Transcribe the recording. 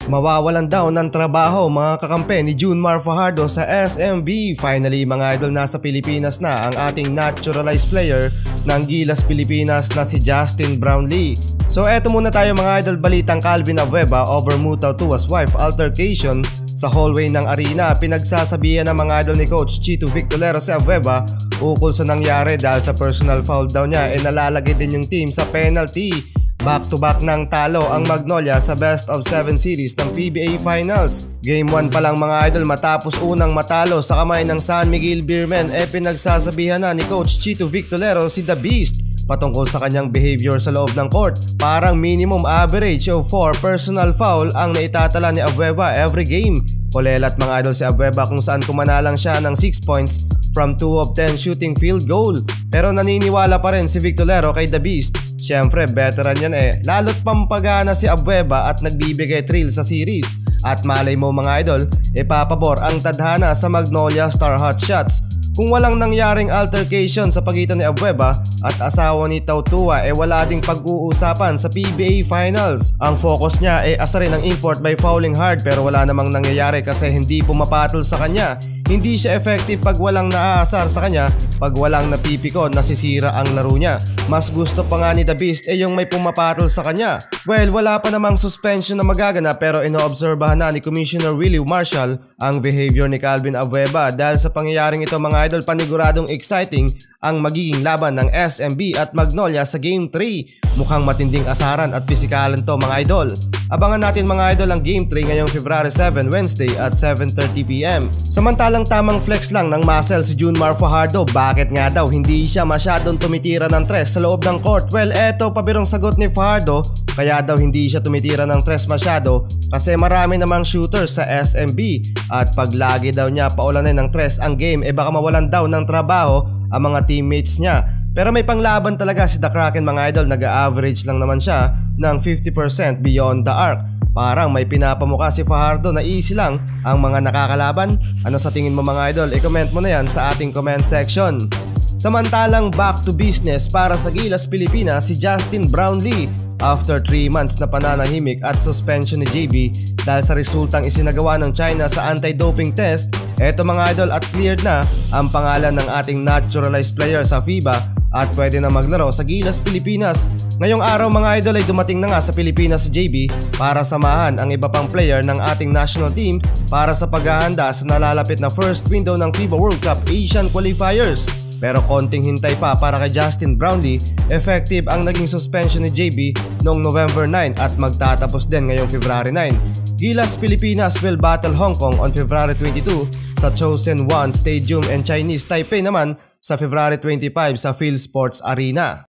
Mawawalan daw ng trabaho mga kakampi ni Junmar Fajardo sa SMB. Finally mga idol, nasa Pilipinas na ang ating naturalized player ng Gilas Pilipinas na si Justin Brownlee. So eto muna tayo mga idol, balitang Calvin Abueva over Mutao Tua's wife altercation sa hallway ng arena. Pinagsasabihan ng mga idol ni Coach Chito Victolero si Abueva ukol sa nangyari dahil sa personal foul daw niya nalalagay din yung team sa penalty. Back-to-back ng talo ang Magnolia sa best of 7 series ng PBA Finals. Game 1 pa lang mga idol matapos unang matalo sa kamay ng San Miguel Beermen pinagsasabihan na ni Coach Chito Victolero si The Beast patungkol sa kanyang behavior sa loob ng court. Parang minimum average of 4 personal foul ang naitatala ni Abueva every game. Kulelat mga idol si Abueva kung saan kumanalang siya ng 6 points from 2 of 10 shooting field goal. Pero naniniwala pa rin si Victolero kay The Beast. Siyempre veteran yan lalo't pampagana si Abueva at nagbibigay thrill sa series. At malay mo mga idol, papabor ang tadhana sa Magnolia Star Hotshots. Kung walang nangyaring altercation sa pagitan ni Abueva at asawa ni Tao Tua wala ding pag-uusapan sa PBA Finals. Ang focus niya asarin ang import by fouling hard pero wala namang nangyayari kasi hindi pumapatol sa kanya. Hindi siya effective pag walang naaasar sa kanya, pag walang napipikon nasisira ang laro niya. Mas gusto pa nga ni The Beast yung may pumapatol sa kanya. Well, wala pa namang suspension na magaganap pero inoobserbahan na ni Commissioner Willie Marshall ang behavior ni Calvin Abueva. Dahil sa pangyayaring ito mga idol, paniguradong exciting ang magiging laban ng SMB at Magnolia sa Game 3. Mukhang matinding asaran at pisikalan to mga idol. Abangan natin mga idol ang Game 3 ngayong February 7 Wednesday at 7:30pm. Samantalang tamang flex lang ng muscle si Junmar Fajardo. Bakit nga daw hindi siya masyadong tumitira ng tres sa loob ng court? Well, eto pabirong sagot ni Fajardo. Kaya daw hindi siya tumitira ng tres masyado kasi marami namang shooters sa SMB. At pag lagi daw niya paulanin ng tres ang game baka mawalan daw ng trabaho ang mga teammates niya. Pero may panglaban talaga si The Kraken mga idol, nag-average lang naman siya ng 50% beyond the arc. Parang may pinapamukha si Fajardo na easy lang ang mga nakakalaban. Ano sa tingin mo mga idol? I-comment mo na yan sa ating comment section. Samantalang back to business para sa Gilas Pilipinas si Justin Brownlee after 3 months na pananahimik at suspension ni JB dahil sa resultang isinagawa ng China sa anti-doping test. Eto mga idol, at cleared na ang pangalan ng ating naturalized player sa FIBA at pwede na maglaro sa Gilas Pilipinas. Ngayong araw mga idol ay dumating na nga sa Pilipinas si JB para samahan ang iba pang player ng ating national team para sa paghahanda sa nalalapit na first window ng FIBA World Cup Asian Qualifiers. Pero konting hintay pa para kay Justin Brownlee. Effective ang naging suspension ni JB noong November 9 at magtatapos din ngayong February 9. Gilas Pilipinas will battle Hong Kong on February 22 sa Chosen 1 Stadium and Chinese Taipei naman sa February 25 sa PhilSports Arena.